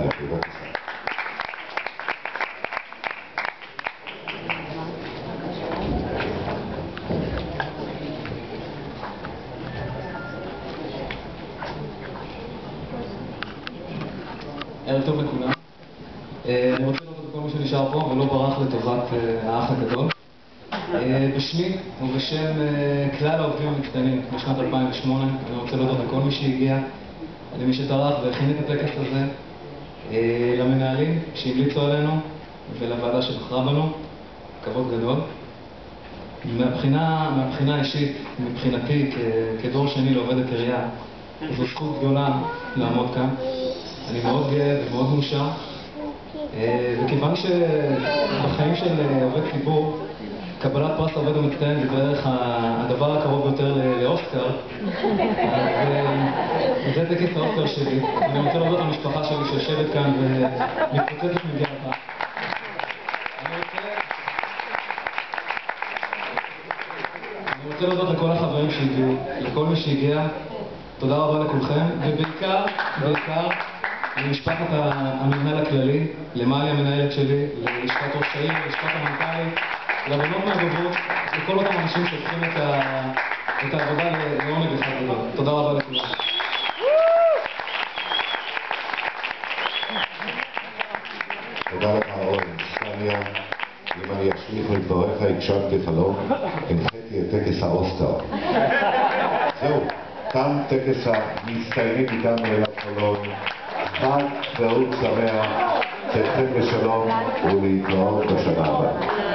בבקשה. ערב טוב לכולם. אני רוצה לראות את כל מי שנשאר פה ולא ברח לטובת האח הגדול. בשמי ובשם כלל העובדים המצטיינים בשנת 2008 אני רוצה להודות לכל מי שהגיע, למי שטרח והכין את הטקס הזה, למנהלים שהמליצו עלינו ולוועדה שבחרה בנו. כבוד גדול. מהבחינה האישית, מבחינתי כדור שני לעובדת עירייה, זו זכות גדולה לעמוד כאן. אני מאוד גאה ומאוד מאושר, וכיוון שבחיים של עובד ציבור קבלת פרס העובד המצטיין זה בערך הדבר הקרוב יותר לאוסקר, אז זה טקס האוסקר שלי. אני רוצה להודות למשפחה שלי שיושבת כאן ומתפוצצת מגאווה. אני רוצה להודות לכל החברים שהגיעו, לכל מי שהגיע. תודה רבה לכולכם, ובעיקר למשפחת המנהל הכללי, למעלי המנהלת שלי, ללשכת ראש העיר, ללשכת המנכ"לית, לבנות מהדוברות, לכל אותם אנשים שהופכים את העבודה לעונג אחד גדול. תודה רבה לכולם. תודה לך אורן. סניה, אם אני אשליך לדבריך, הקשבתי חלום, הנחיתי את טקס האוסקר. זהו, תם טקס המצטיינים איתנו אליו חלום. חג ועוד שמח, צאתכם בשלום ולהתראות בשנה הבאה.